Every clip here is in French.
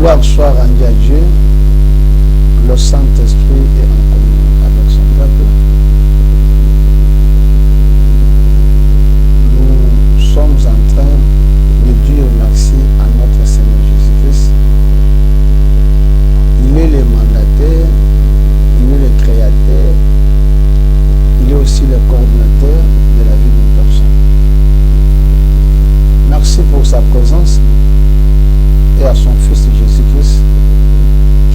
Gloire soit rendue à Dieu. Le Saint-Esprit est en communion avec son peuple. Nous sommes en train de dire merci à notre Seigneur Jésus-Christ. Il est le mandataire, il est le créateur, il est aussi le coordinateur de la vie d'une personne. Merci pour sa présence et à son Fils Jésus-Christ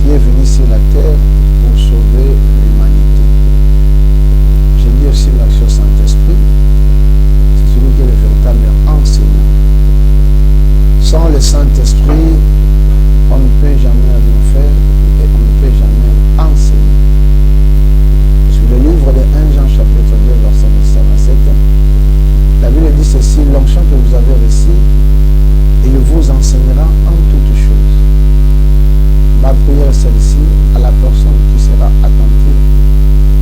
qui est venu sur la terre pour sauver l'humanité. Je dis aussi merci au Saint-Esprit, c'est celui qui est le véritable enseignant. Sans le Saint-Esprit, on ne peut jamais rien faire et on ne peut jamais enseigner. Sur le livre de 1 Jean chapitre 2 verset 27, la Bible dit ceci: l'onction que vous avez reçue, il vous enseignera en toutes choses. Ma prière est celle-ci, à la personne qui sera attentive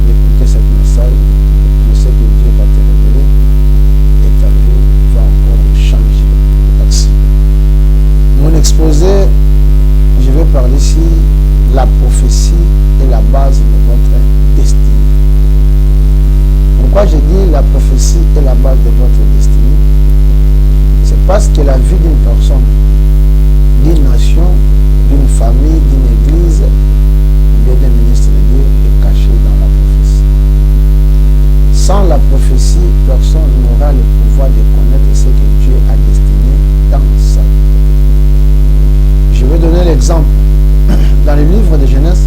d'écouter ce message. Je sais que Dieu va te révéler et ta vie va encore changer. Merci. Mon exposé, je vais parler ici la prophétie est la base de votre destinée. Pourquoi je dis la prophétie est la base de votre destinée? C'est parce que la vie d'une personne, d'une nation, d'une famille, d'une église, bien d'un ministre de Dieu est cachée dans la prophétie. Sans la prophétie, personne n'aura le pouvoir de connaître ce que Dieu a destiné dans sa vie. Je vais donner l'exemple. Dans le livre de Genèse,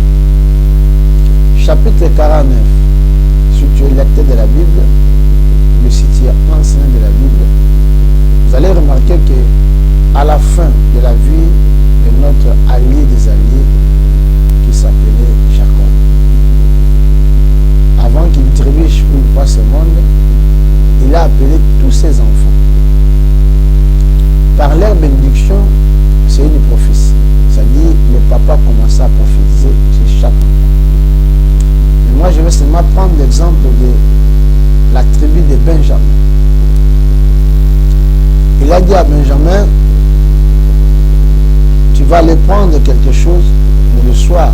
chapitre 49, si tu es lecteur de la Bible, mais si tu es enseignant de la Bible, vous allez remarquer que à la fin de la vie de notre allié des alliés, qui s'appelait Jacob, avant qu'il trébuche pour ne pas ce monde, il a appelé tous ses enfants. Par leur bénédiction, c'est une prophétie. C'est-à-dire, le papa commençait à prophétiser sur chaque enfant. Mais moi, je vais seulement prendre l'exemple de la tribu de Benjamin. Il a dit à Benjamin, tu vas aller prendre quelque chose, mais le soir,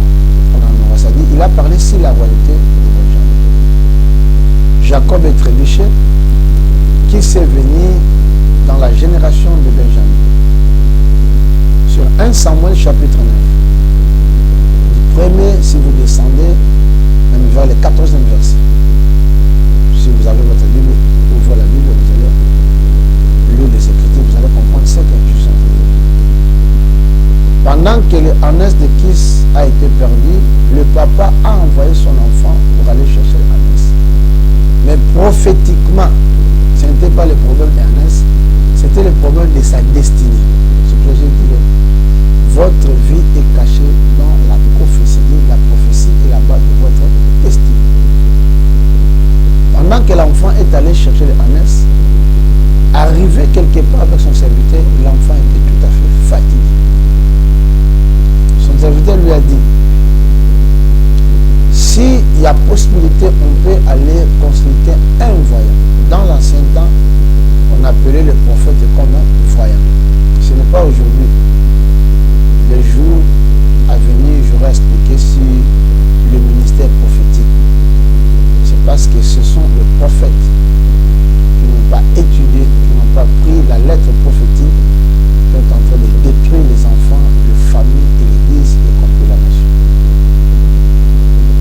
on en aura. C'est-à-dire, il a parlé sur la royauté de Benjamin. Jacob est trébuché, qui s'est venu dans la génération de Benjamin. Sur 1 Samuel chapitre 9. Du premier, si vous descendez, même vers le 14e verset. Si vous avez votre Bible, ouvrez la Bible, vous allez lire les Écritures, vous allez comprendre ce que je suis en train de dire. Pendant que l'ânesse de Kis a été perdu, le papa a envoyé son enfant pour aller chercher l'ânesse. Mais prophétiquement, ce n'était pas le problème de l'ânesse, c'était le problème de sa destinée. Ce que je disais. Votre vie est cachée dans la prophétie. La prophétie est la base de votre destinée. Pendant que l'enfant est allé chercher l'ânesse, arrivé quelque part avec son serviteur, l'enfant était tout à fait fatigué. Son serviteur lui a dit, s'il y a possibilité, on peut aller consulter un voyant. Dans l'ancien temps, on appelait le prophète comme un voyant. Ce n'est pas aujourd'hui. Les jours à venir, j'aurais expliqué sur le ministère prophétique. C'est parce que ce sont les prophètes qui n'ont pas étudié, qui n'ont pas pris la lettre prophétique, qui sont en train de détruire les enfants, les familles et l'église, y compris la nation.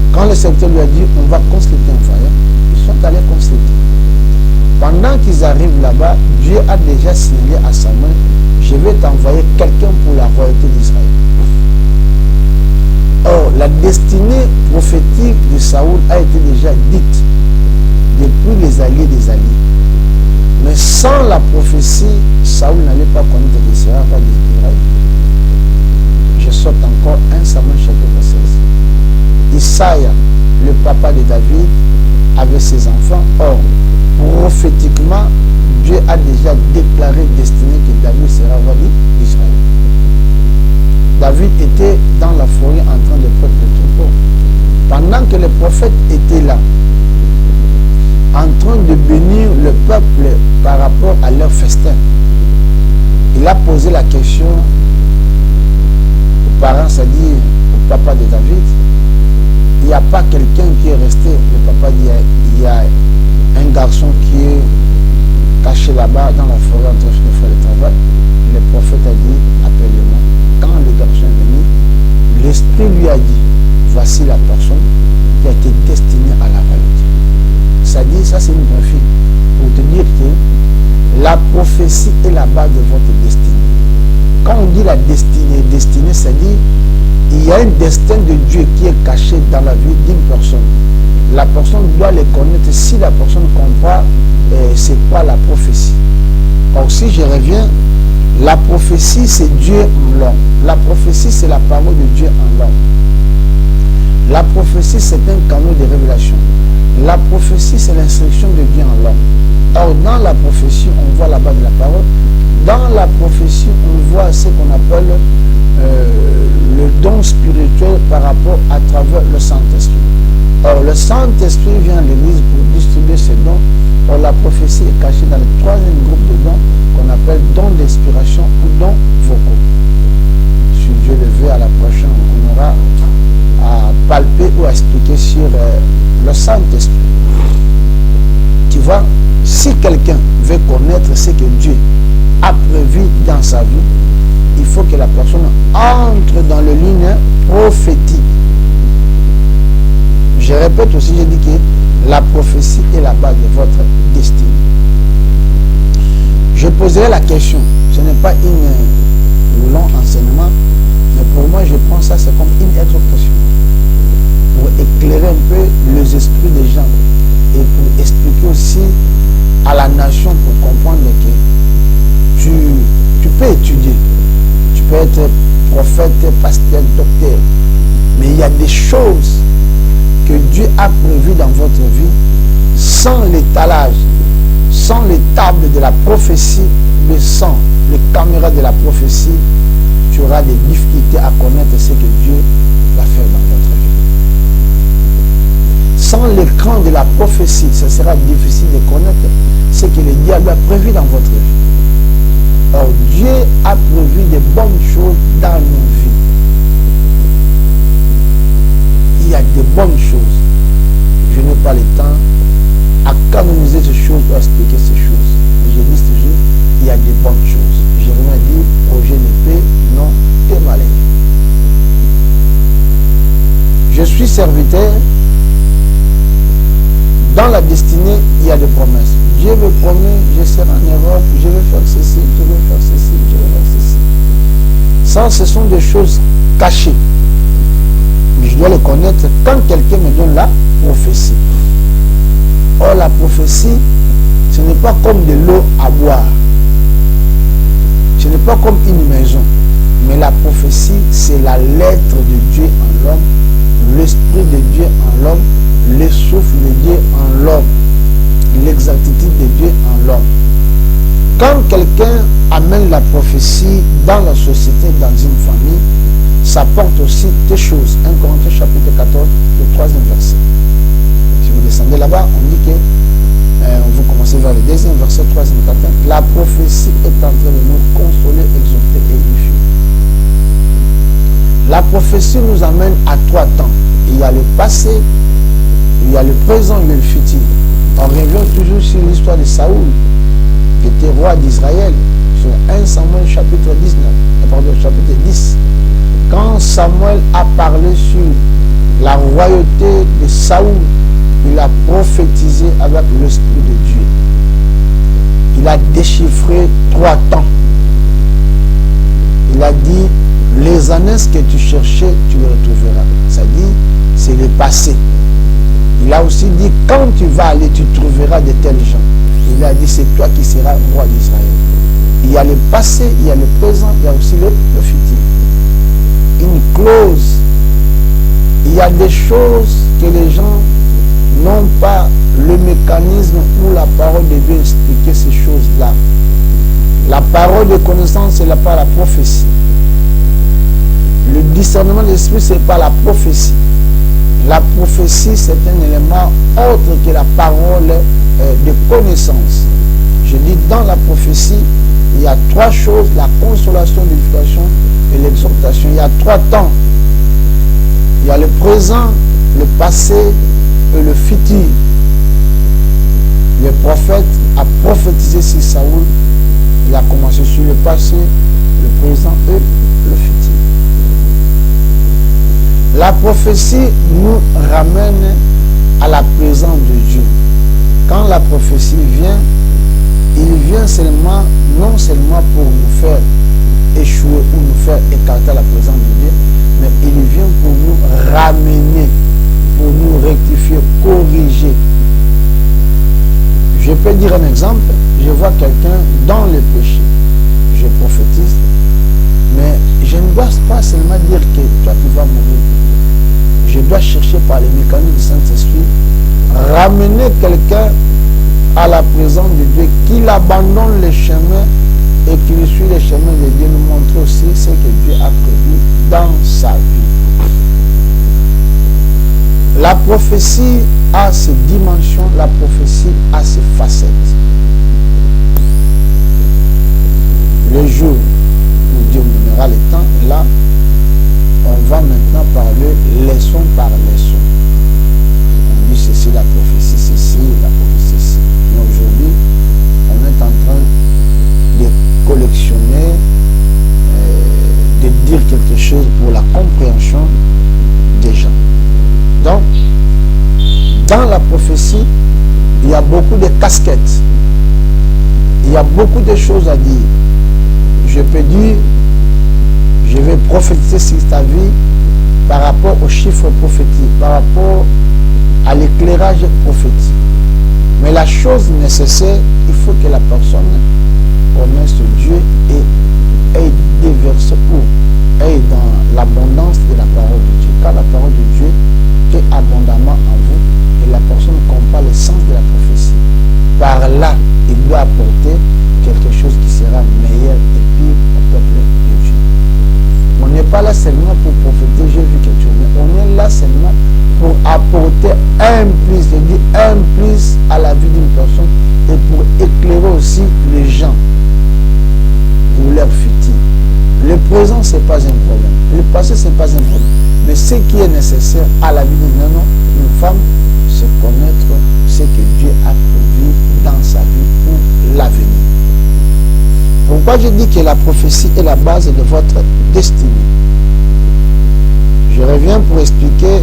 Quand le serviteur lui a dit, on va consulter un voyant, ils sont allés consulter. Pendant qu'ils arrivent là-bas, Dieu a déjà signalé à Samuel, je vais t'envoyer quelqu'un pour la royauté d'Israël. Or, la destinée prophétique de Saoul a été déjà dite depuis les alliés des alliés. Mais sans la prophétie, Saoul n'allait pas connaître l'Israël, pas d'Israël. Je saute encore 1 Samuel chapitre 16. Isaïe, le papa de David, avait ses enfants. Or, prophétiquement, Dieu a déjà déclaré destiné que David sera roi d'Israël. David était dans la forêt en train de prêter le troupeau. Pendant que les prophètes étaient là, en train de bénir le peuple par rapport à leur festin, il a posé la question au de David, il n'y a pas quelqu'un qui est resté. Le papa dit, il y a un garçon qui est caché là-bas dans la forêt en train de faire le travail. Le prophète a dit, appelle-le-moi. Quand le garçon est venu, l'esprit lui a dit, voici la personne qui a été destinée à la royauté. Ça dit, ça c'est une bonne fille. Pour te dire que la prophétie est la base de votre destinée. Quand on dit la destinée, ça dit, il y a un destin de Dieu qui est caché dans la vie d'une personne. La personne doit le connaître si la personne comprend c'est quoi la prophétie. Or si je reviens, la prophétie c'est Dieu en l'homme. La prophétie c'est la parole de Dieu en l'homme. La prophétie c'est un canal de révélation. La prophétie c'est l'instruction de Dieu en l'homme. Or dans la prophétie on voit la base de la parole. Dans la prophétie on voit ce qu'on appelle le don spirituel par rapport à travers le Saint-Esprit. Or le Saint-Esprit vient à l'église pour distribuer ces dons. Or la prophétie est cachée dans le troisième groupe de dons qu'on appelle dons d'inspiration ou dons vocaux. Si Dieu le veut, à la prochaine, on aura à palper ou à expliquer sur le Saint-Esprit. Tu vois, si quelqu'un veut connaître ce que Dieu a prévu dans sa vie, il faut que la personne entre dans le ligne prophétique. Je répète aussi, je dis que la prophétie est la base de votre destinée. Je poserai la question, ce n'est pas un long enseignement, mais pour moi je pense que c'est comme une exhortation pour éclairer un peu les esprits des gens et pour expliquer aussi à la nation pour comprendre que tu peux étudier, tu peux être prophète, pasteur, docteur, mais il y a des choses que Dieu a prévues dans votre vie sans l'étalage, sans les tables de la prophétie, mais sans les caméras de la prophétie, tu auras des difficultés à connaître ce que Dieu va faire dans votre vie. Sans l'écran de la prophétie, ce sera difficile de connaître ce que le diable a prévu dans votre vie. Or, Dieu a prévu de bonnes choses dans nos vies. Il y a de bonnes choses. Je n'ai pas le temps à canoniser ces choses ou à expliquer ces choses. Je dis toujours, il y a de bonnes choses. Jérémie dit, projet de paix, non de malheur. Je suis serviteur. Dans la destinée, il y a des promesses. Dieu me promet, je serai en Europe, je vais faire ceci, je vais faire ceci, je vais faire ceci. Ça, ce sont des choses cachées. Mais je dois les connaître quand quelqu'un me donne la prophétie. Or, la prophétie, ce n'est pas comme de l'eau à boire. Ce n'est pas comme une maison. Mais la prophétie, c'est la lettre de Dieu en l'homme, l'esprit de Dieu en l'homme, le souffle de Dieu en l'homme, l'exactitude de Dieu en l'homme. Quand quelqu'un amène la prophétie dans la société, dans une famille, ça porte aussi des choses. 1 Corinthiens chapitre 14, le 3e verset. Si vous descendez là-bas, on dit que, vous commencez vers le 2e verset, 3e, 4e, la prophétie est en train de nous consoler, exhorter et édifier. La prophétie nous amène à 3 temps. Il y a le passé, il y a le présent et le futur. On revient toujours sur l'histoire de Saoul, qui était roi d'Israël, sur 1 Samuel chapitre chapitre 10. Quand Samuel a parlé sur la royauté de Saoul, il a prophétisé avec l'Esprit de Dieu. Il a déchiffré 3 temps. Il a dit, les années que tu cherchais, tu les retrouveras. Ça dit, c'est le passé. Il a aussi dit, quand tu vas aller, tu trouveras de tels gens. Il a dit, c'est toi qui seras roi d'Israël. Il y a le passé, il y a le présent, il y a aussi le futur. Une clause. Il y a des choses que les gens n'ont pas le mécanisme où la parole de Dieu expliquer ces choses-là. La parole de connaissance, c'est pas la prophétie. Le discernement de l'esprit, c'est pas la prophétie. La prophétie, c'est un élément autre que la parole de connaissance. Je dis, dans la prophétie, il y a 3 choses, la consolation, l'édification et l'exhortation. Il y a 3 temps. Il y a le présent, le passé et le futur. Le prophète a prophétisé sur Saoul. Il a commencé sur le passé, le présent et le futur. La prophétie nous ramène à la présence de Dieu. Quand la prophétie vient, il vient seulement, non seulement pour nous faire échouer ou nous faire écarter la présence de Dieu, mais il vient pour nous ramener, pour nous rectifier, corriger. Je peux dire un exemple. Je vois quelqu'un dans le péché. Je prophétise. Mais je ne dois pas seulement dire que toi tu vas mourir. Je dois chercher par les mécanismes du Saint-Esprit, ramener quelqu'un à la présence de Dieu, qu'il abandonne le chemin et qu'il suit le chemin de Dieu, nous montre aussi ce que Dieu a prévu dans sa vie. La prophétie a ses dimensions, la prophétie a ses facettes. Le jour où Dieu nous donnera le temps, là, on va maintenant parler leçon par leçon. On dit ceci, la prophétie, ceci, la prophétie, ceci. Mais aujourd'hui, on est en train de collectionner, de dire quelque chose pour la compréhension des gens. Donc, dans la prophétie, il y a beaucoup de casquettes. Il y a beaucoup de choses à dire. Je peux dire, je vais prophétiser sur ta vie par rapport aux chiffres prophétiques, par rapport à l'éclairage prophétique. Mais la chose nécessaire, il faut que la personne connaisse Dieu et ait déversé ou ait dans l'abondance de la parole de Dieu. Car la parole de Dieu est abondamment en vous et la personne comprend le sens de la prophétie. Par là, il doit apporter quelque chose qui sera meilleur et pire au peuple de Dieu. On n'est pas là seulement pour prophéter, j'ai vu quelque chose, mais on est là seulement pour apporter un plus, je dis un plus à la vie d'une personne et pour éclairer aussi les gens pour leur futur. Le présent, ce n'est pas un problème. Le passé, ce n'est pas un problème. Mais ce qui est nécessaire à la vie d'un homme, d'une femme, c'est connaître ce que Dieu a prévu dans sa vie pour l'avenir. Pourquoi je dis que la prophétie est la base de votre destinée? Je reviens pour expliquer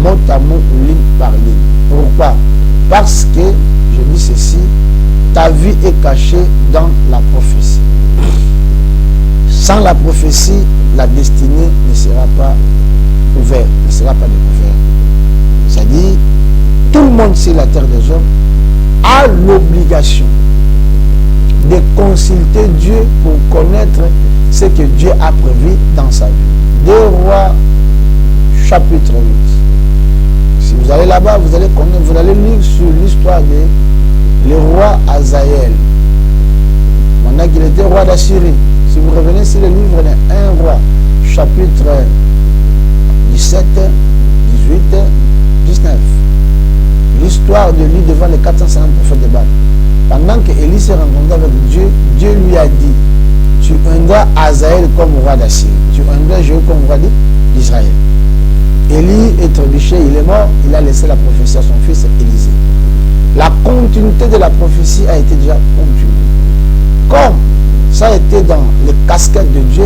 mot à mot, ligne par ligne. Pourquoi? Parce que, je dis ceci, ta vie est cachée dans la prophétie. Sans la prophétie, la destinée ne sera pas ouverte, ne sera pas découverte. C'est-à-dire, tout le monde sur la terre des hommes a l'obligation de consulter Dieu pour connaître ce que Dieu a prévu dans sa vie. 2 Rois, chapitre 8. Si vous allez là-bas, vous allez connaître, vous allez lire sur l'histoire de le roi Azaël. Maintenant qu'il était roi d'Assyrie. Si vous revenez sur le livre de 1 Roi, chapitre 17, 18, 19. L'histoire de lui devant les 450 prophètes de Baal. Pendant qu'Élie s'est rencontré avec Dieu, Dieu lui a dit, tu ungras Azaël comme roi d'Assyrie. Tu ungras Jéhu comme roi d'Israël. Élie est trébuché, il est mort, il a laissé la prophétie à son fils Élisée. La continuité de la prophétie a été déjà continuée. Comme ça a été dans les casquettes de Dieu,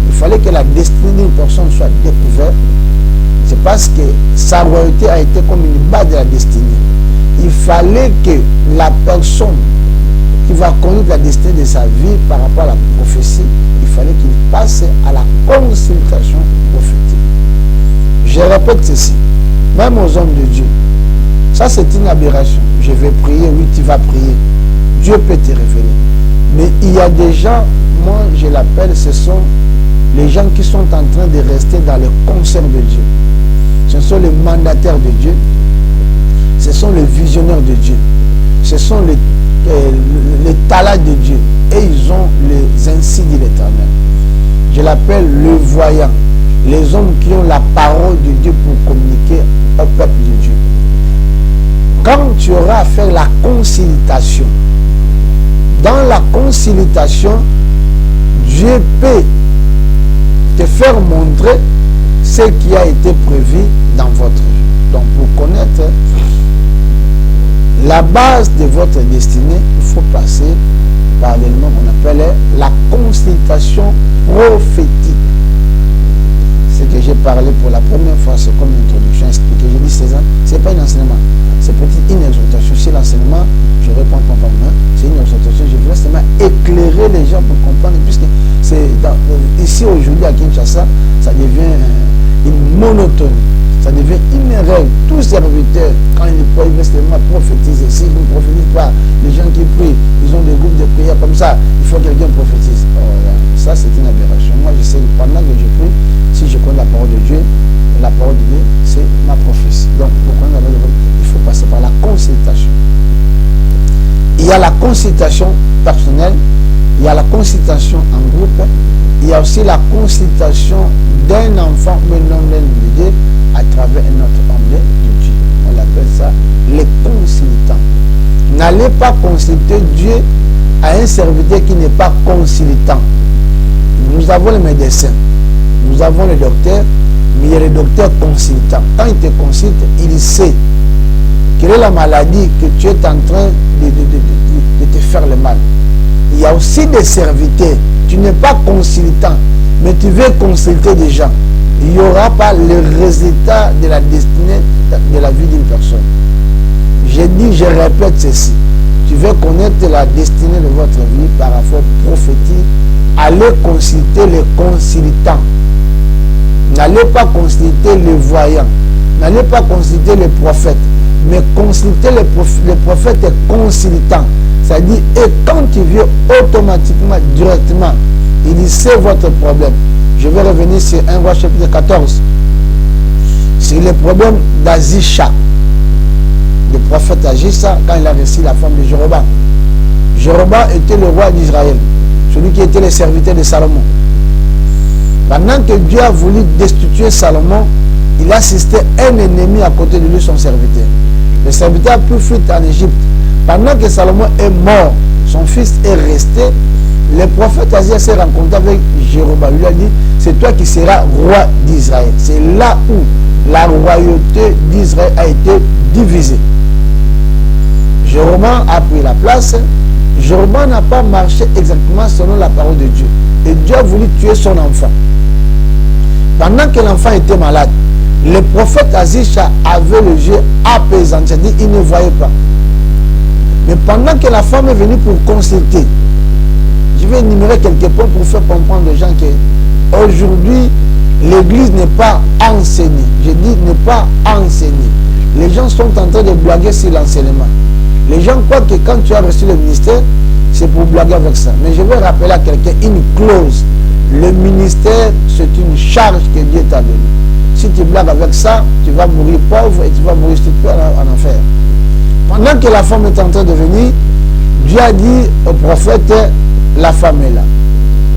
il fallait que la destinée d'une personne soit découverte. C'est parce que sa royauté a été comme une base de la destinée. Il fallait que la personne qui va connaître la destinée de sa vie par rapport à la prophétie, il fallait qu'il passe à la consultation prophétique. Je répète ceci, même aux hommes de Dieu, ça c'est une aberration. Je vais prier, oui tu vas prier. Dieu peut te révéler. Mais il y a des gens, moi je l'appelle, ce sont les gens qui sont en train de rester dans le concert de Dieu. Ce sont les mandataires de Dieu, ce sont les visionnaires de Dieu, ce sont les talents de Dieu. Et ils ont les ainsi dit l'Éternel. Je l'appelle le voyant, les hommes qui ont la parole de Dieu pour communiquer au peuple de Dieu. Quand tu auras à faire la consultation, dans la consultation, Dieu peut te faire montrer ce qui a été prévu dans votre vie. Donc pour connaître la base de votre destinée, il faut passer par l'élément qu'on appelle la consultation prophétique. Ce que j'ai parlé pour la première fois, c'est comme une introduction expliquée. J'ai dit 16 ans, ce n'est pas un enseignement, c'est peut-être une exhortation. Si l'enseignement, je réponds pas par moi, c'est une exhortation. Je voulais seulement éclairer les gens pour comprendre, puisque c'est ici aujourd'hui à Kinshasa, ça devient une monotonie, ça devient une règle. Tous serviteurs, quand ils peuvent seulement prophétiser, s'ils ne prophétisent pas, les gens qui prient, ils ont des groupes de prière comme ça, il faut que quelqu'un prophétise. Ça, c'est une aberration. Moi, je sais, pendant que je prie, si je connais la parole de Dieu, c'est ma prophétie. Donc, pour connaître la parole de Dieu, il faut passer par la consultation. Il y a la consultation personnelle, il y a la consultation en groupe, il y a aussi la consultation d'un enfant, mais non d'un individu, à travers un autre homme de Dieu. On appelle ça les consultants. N'allez pas consulter Dieu à un serviteur qui n'est pas consultant. Nous avons les médecins, nous avons les docteurs, mais il y a les docteurs consultants. Quand il te consulte, il sait quelle est la maladie que tu es en train de te faire le mal. Il y a aussi des serviteurs. Tu n'es pas consultant, mais tu veux consulter des gens. Il n'y aura pas le résultat de la destinée de la vie d'une personne. Je dis, je répète ceci. Tu veux connaître la destinée de votre vie par rapport prophétique, allez consulter les consultants. N'allez pas consulter les voyants. N'allez pas consulter les prophètes. Mais consulter les prophètes et consultants. C'est-à-dire, et quand tu viens automatiquement, directement, il sait votre problème. Je vais revenir sur 1 roi chapitre 14. C'est le problème d'Azisha. Le prophète Azisha, quand il a reçu la femme de Jéroboam. Jéroboam était le roi d'Israël. Celui qui était le serviteur de Salomon. Pendant que Dieu a voulu destituer Salomon, il assistait un ennemi à côté de lui, son serviteur. Le serviteur a pu fuir en Égypte. Pendant que Salomon est mort, son fils est resté. Le prophète Azia s'est rencontré avec Jéroboam. Il lui a dit, c'est toi qui seras roi d'Israël. C'est là où la royauté d'Israël a été divisée. Jéroboam a pris la place. Jéroboam n'a pas marché exactement selon la parole de Dieu. Et Dieu a voulu tuer son enfant. Pendant que l'enfant était malade, le prophète Azisha avait le jeu apaisant, c'est-à-dire il ne voyait pas. Mais pendant que la femme est venue pour consulter, je vais énumérer quelques points pour faire comprendre aux gens qu'aujourd'hui, l'église n'est pas enseignée. Je dis n'est pas enseignée. Les gens sont en train de blaguer sur l'enseignement. Les gens croient que quand tu as reçu le ministère, c'est pour blaguer avec ça. Mais je vais rappeler à quelqu'un une clause. Le ministère, c'est une charge que Dieu t'a donnée. Si tu blagues avec ça, tu vas mourir pauvre et tu vas mourir stupide en enfer. Pendant que la femme est en train de venir, Dieu a dit au prophète, la femme est là.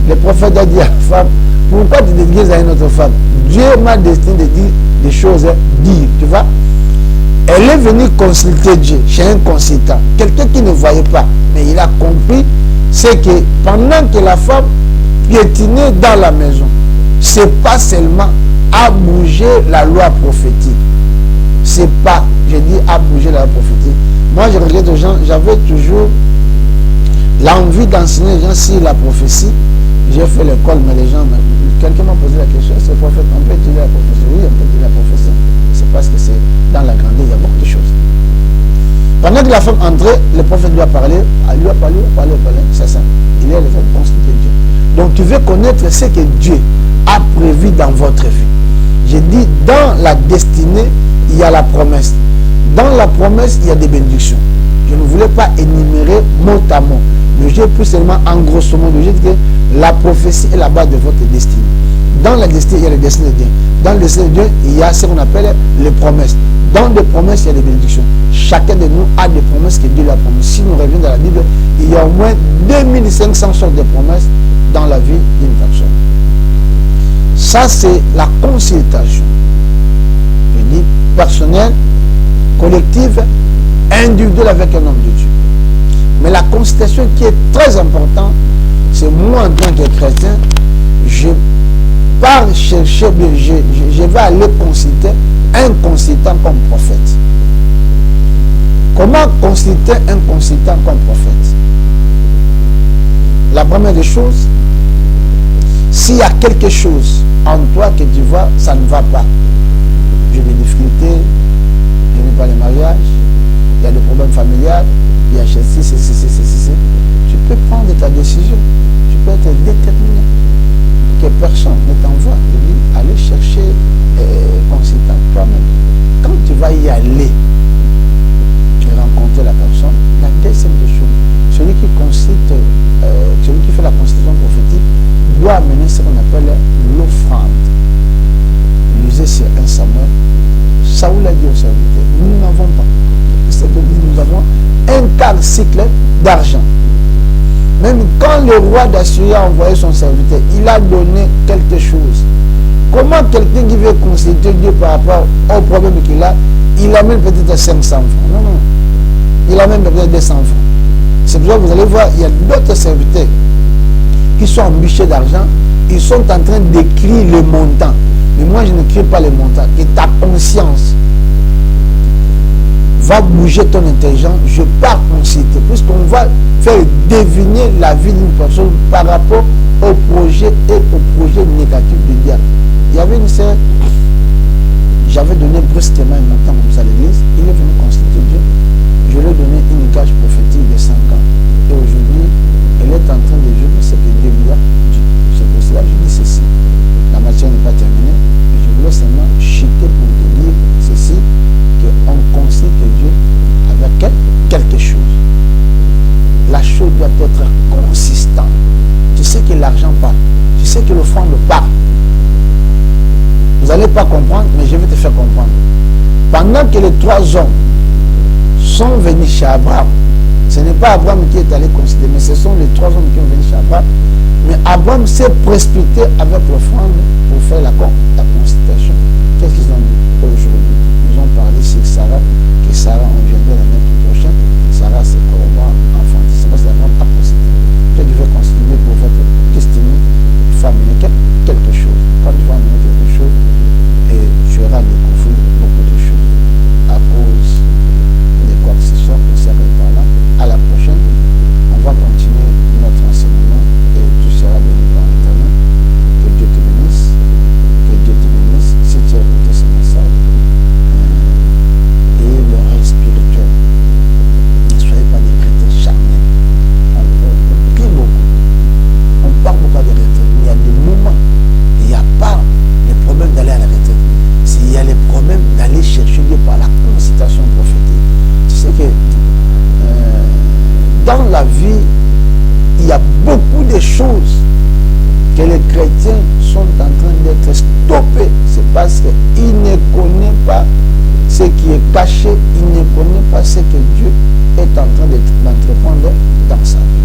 Le prophète a dit à la femme, pourquoi tu te déguises à une autre femme? Dieu m'a destiné de dire des choses, dire, tu vois. Elle est venue consulter Dieu chez un consultant, quelqu'un qui ne voyait pas, mais il a compris, c'est que pendant que la femme piétinait dans la maison, c'est pas seulement à bouger la loi prophétique, c'est pas, je dis à bouger la loi prophétique. Moi je regarde aux gens, j'avais toujours l'envie d'enseigner les gens sur la prophétie. J'ai fait l'école, mais les gens, quelqu'un m'a posé la question, c'est prophète, on peut utiliser la prophétie? Oui, on peut utiliser la prophétie. C'est parce que c'est dans la grandeur, il y a beaucoup de choses. Pendant que la femme entrait, le prophète lui a parlé, c'est ça. Il est en train de consulter Dieu. Donc tu veux connaître ce que Dieu a prévu dans votre vie. J'ai dit, dans la destinée, il y a la promesse. Dans la promesse, il y a des bénédictions. Je ne voulais pas énumérer mot à mot. Mais j'ai plus seulement en grosso modo, j'ai dit que la prophétie est la base de votre destinée. Dans la destinée, il y a le destin de Dieu. Dans le destin de Dieu, il y a ce qu'on appelle les promesses. Dans les promesses, il y a des bénédictions. Chacun de nous a des promesses que Dieu lui a promis. Si nous revenons dans la Bible, il y a au moins 2500 sortes de promesses dans la vie d'une personne. Ça, c'est la consultation. Je dis personnelle, collective, individuelle avec un homme de Dieu. Mais la consultation qui est très importante, c'est moi en tant que chrétien, je pars chercher, je vais aller consulter un consultant comme prophète. Comment consulter un consultant comme prophète? La première des choses, s'il y a quelque chose en toi que tu vois, ça ne va pas. J'ai des difficultés, je n'ai pas le mariage, il y a des problèmes familiaux, il y a ceci. Tu peux prendre ta décision, tu peux être déterminé. Que personne ne t'envoie, aller chercher consultant toi-même. Quand tu vas y aller, tu vas rencontrer la personne. La deuxième des choses, celui qui fait la constitution prophétique doit amener ce qu'on appelle l'offrande. Lisez sur 1 Samuel, Saoul a dit au serviteur, nous n'avons pas. Nous avons un quart cycle d'argent. Même quand le roi d'Assyrie a envoyé son serviteur, il a donné quelque chose. Comment quelqu'un qui veut consulter Dieu par rapport au problème qu'il a, il amène peut-être 500 francs? Non. Il amène peut-être 200 francs. C'est pour ça que vous allez voir, il y a d'autres serviteurs qui sont embûchés d'argent. Ils sont en train d'écrire le montant. Mais moi, je n'écris pas le montant. Et ta conscience va bouger ton intelligence. Je pars consulter. Puisqu'on va faire deviner la vie d'une personne par rapport au projet et au projet négatif du diable. Il y avait une sœur, j'avais donné brusquement un montant comme ça à l'église. Il est venu consulter Dieu. Je lui ai donné une gage prophétique de 5 ans. Et aujourd'hui, elle est en train de juger ce que Dieu lui a dit. C'est pour cela que je dis ceci. La matière n'est pas terminée. Je voulais seulement chuter pour te dire ceci, qu'on consulte Dieu avec quelque chose. La chose doit être consistante. Tu sais que l'argent parle. Tu sais que l'offrande parle. Vous n'allez pas comprendre, mais je vais te faire comprendre. Pendant que les 3 hommes sont venus chez Abraham, ce n'est pas Abraham qui est allé considérer, mais ce sont les 3 hommes qui ont venu chez Abraham. Mais Abraham s'est précipité avec l'offrande pour faire la consultation. Qu'est-ce qu'ils ont dit aujourd'hui? Ils ont parlé sur Sarah, que Sarah engendrait l'année prochaine. Sarah, c'est pour moi enfanté. C'est parce qu'Abraham a considéré. Tu devais considérer pour votre destinée, il faut amener quelque chose. Quand tu vas amener quelque chose, et tu auras découvert beaucoup de choses. À cause de quoi que ce soit, on s'arrête par là. À la prochaine, on va continuer notre enseignement et tout sera béni par l'Éternel. Que Dieu te bénisse. Que Dieu te bénisse. Si tu as écouté ce message, et l'oreille spirituelle, ne soyez pas des chrétiens charnels. On prie beaucoup. On parle beaucoup de retraite. Mais il y a des moments, il n'y a pas le problème d'aller à la retraite. Il y a le problème d'aller chercher Dieu par la consultation prophétique. Tu sais que dans la vie, il y a beaucoup de choses que les chrétiens sont en train d'être stoppés. C'est parce qu'ils ne connaissent pas ce qui est caché, ils ne connaissent pas ce que Dieu est en train d'entreprendre dans sa vie.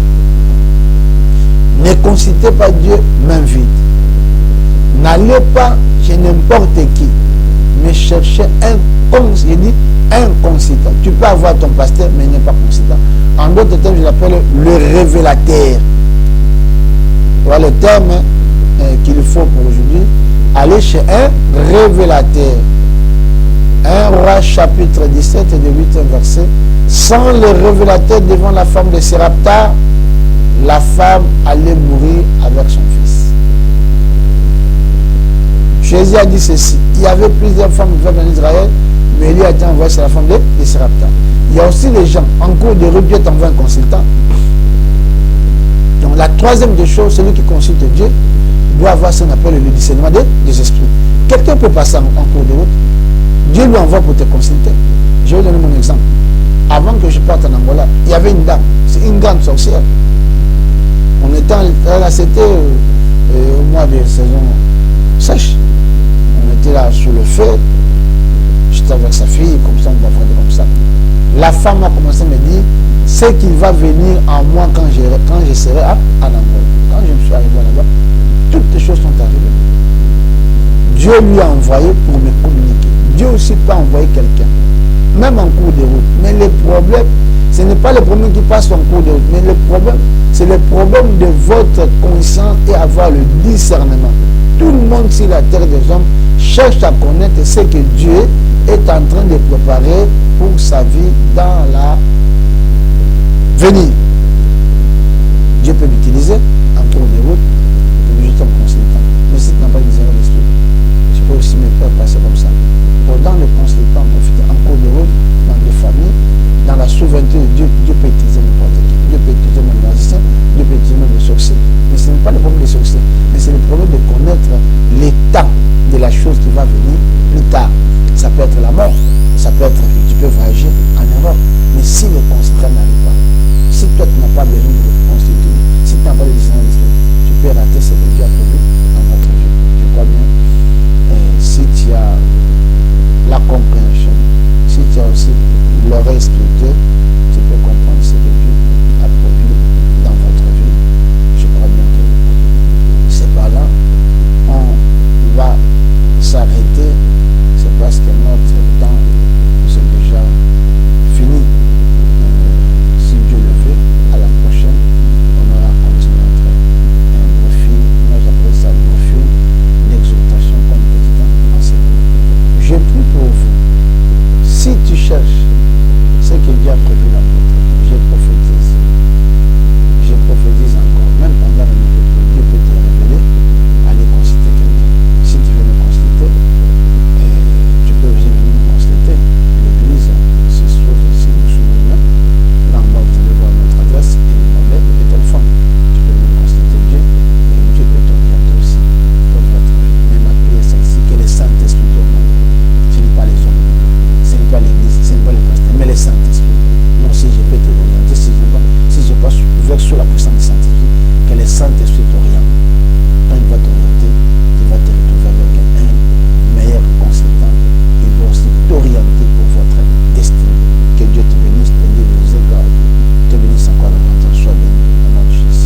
Ne consultez pas Dieu main vide. N'allez pas chez n'importe qui, mais cherchez un consultant. Tu peux avoir ton pasteur, mais il n'est pas consultant. En d'autres termes, je l'appelle le révélateur. Voilà le terme qu'il faut pour aujourd'hui. Aller chez un révélateur. 1 Roi chapitre 17 et de 8 verset. Sans le révélateur devant la femme de Sérapta, la femme allait mourir avec son fils. Jésus a dit ceci. Il y avait plusieurs femmes en Israël, mais lui a été envoyé sur la femme de Sérapta. Il y a aussi les gens, en cours de route, Dieu t'envoie un consultant. Donc la troisième des choses, celui qui consulte Dieu doit avoir ce qu'on appelle le discernement des esprits. Quelqu'un peut passer en cours de route, Dieu lui envoie pour te consulter. Je vais donner mon exemple. Avant que je parte en Angola, il y avait une dame, c'est une grande sorcière. On était là, c'était au mois de saison sèche. On était là sous le feu. J'étais avec sa fille, comme ça, on va faire comme ça. La femme a commencé à me dire ce qu'il va venir en moi quand je serai à Angola. Quand je me suis arrivé là-bas, toutes les choses sont arrivées. Dieu lui a envoyé pour me communiquer. Dieu aussi peut envoyer quelqu'un, même en cours de route. Mais le problème, ce n'est pas le problème qui passe en cours de route, mais le problème, c'est le problème de votre conscience et avoir le discernement. tout le monde sur la terre des hommes cherche à connaître ce que Dieu est en train de préparer pour sa vie dans la venir. Dieu peut l'utiliser en cours de route, pour juste un consultant. Mais si tu n'as pas le discernement d'esprit, tu peux aussi me faire passer comme ça. Pendant le consultant, profiter en cours de route, dans des familles, dans la souveraineté de Dieu, Dieu peut utiliser n'importe qui. Dieu peut utiliser même les magiciens, Dieu peut utiliser même les sorciers. Mais ce n'est pas le problème des sorciers, mais c'est le problème de connaître l'état de la chose qui va venir plus tard. Ça peut être la mort, ça peut être que tu peux voyager en Europe. Mais si le consultant n'arrive pas, si toi tu n'as pas besoin de le constituer, si tu n'as pas de discernement d'esprit, tu peux rater cette